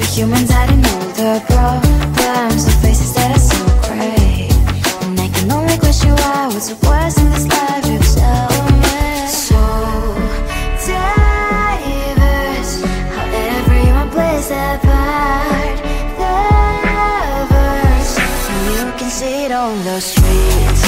humans hiding all the problems, the faces that are so great. And I can only question why, what's the worst in this life, you tell me. So diverse, how everyone plays their part. The verse, and you can see it on the streets.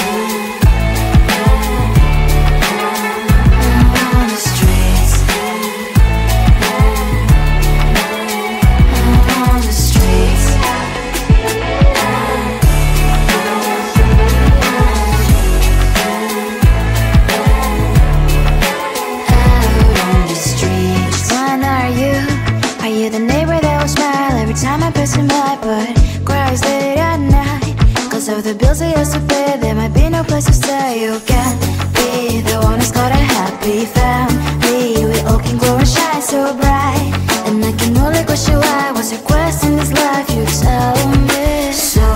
Of the bills I used to pay, there might be no place to stay. You can be the one who's got a happy family. We all can glow and shine so bright. And I can only question why, what's your quest in this life, you tell me. So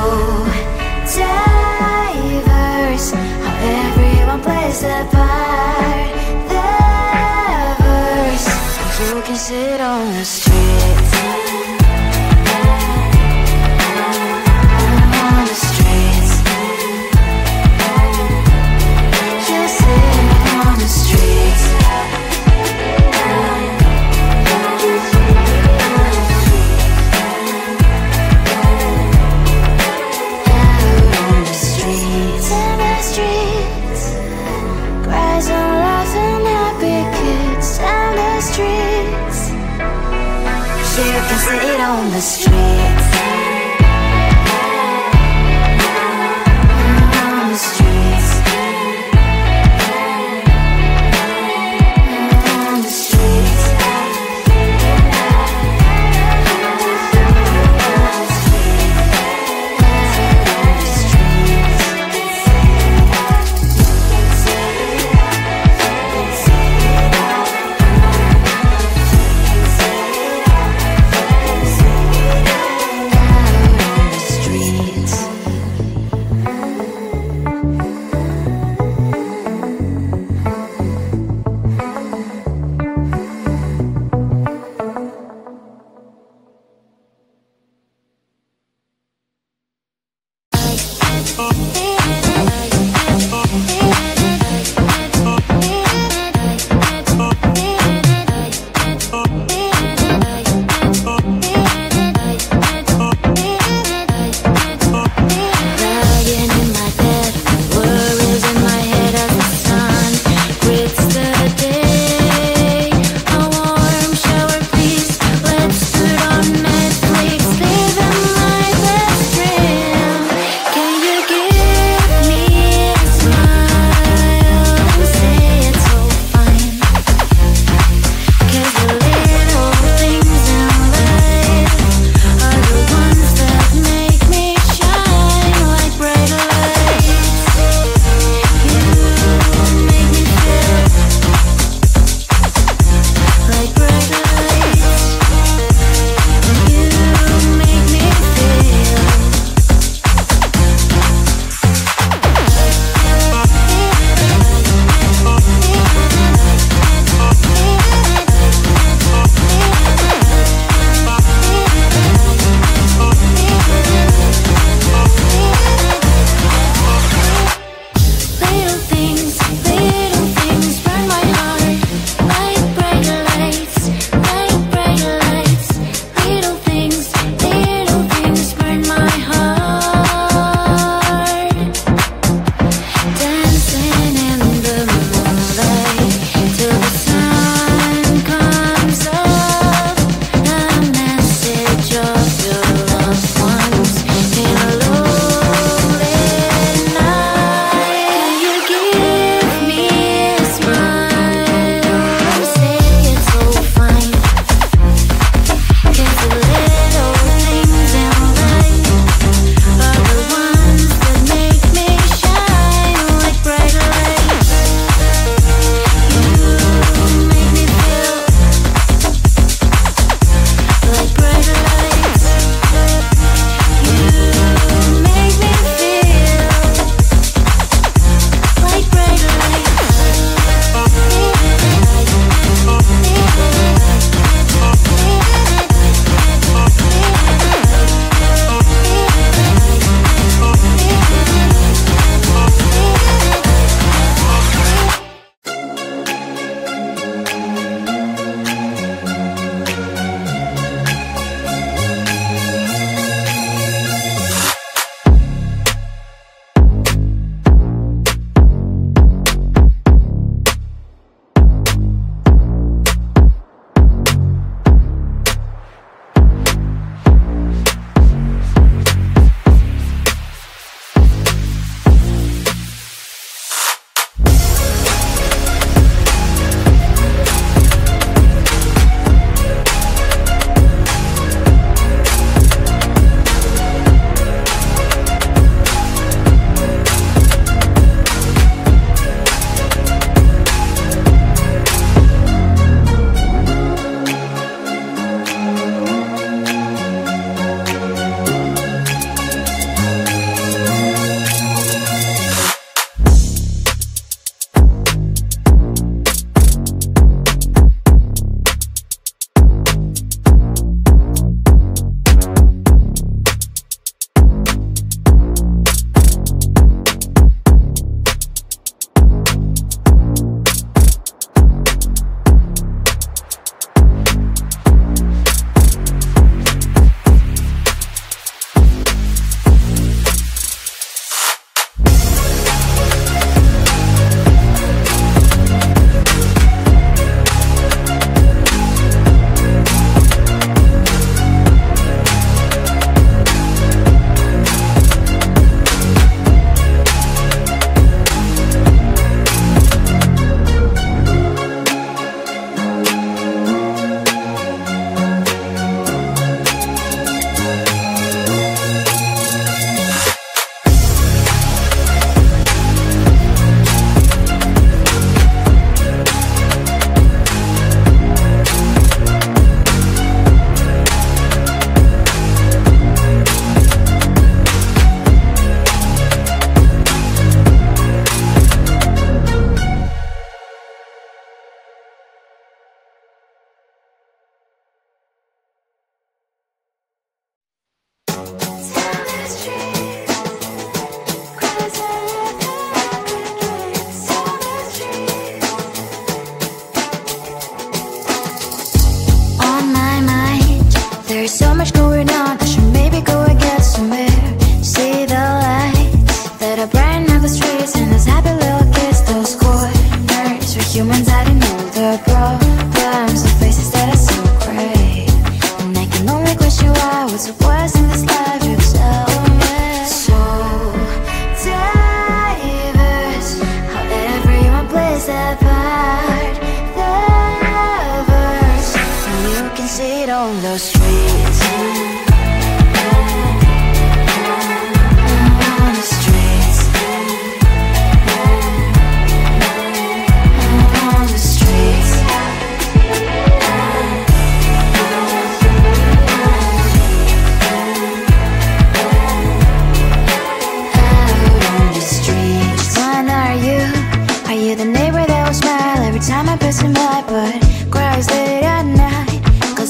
diverse, how everyone plays their part. The verse, you can sit on the street. Sit on the streets. On the streets. On the streets. Can you give There's so much going on, I should maybe go and get some air. See the lights that are brighten up the streets, and those happy little kids, those corners where humans hiding all their problems, the faces that are so great. And I can only question why, what's the worst in this life, you tell me. So diverse, how everyone plays their part. The verse, and you can see it on the streets.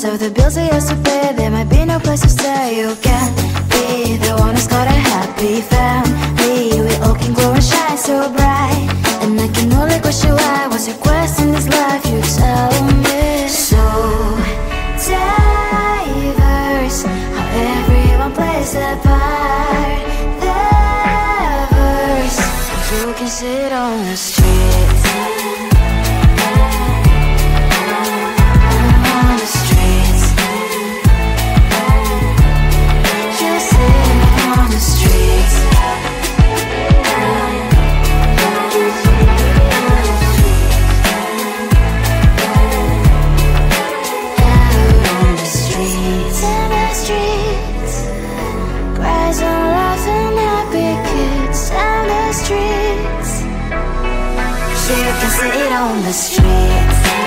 Of the bills I used to pay, there might be no place to stay. You can't be the one who's got a happy family. We all can glow and shine so bright, and I can only question why. What's your quest in this life, you tell me. So diverse, how everyone plays their part. The verse, you can sit on the streets. You can sit on the streets.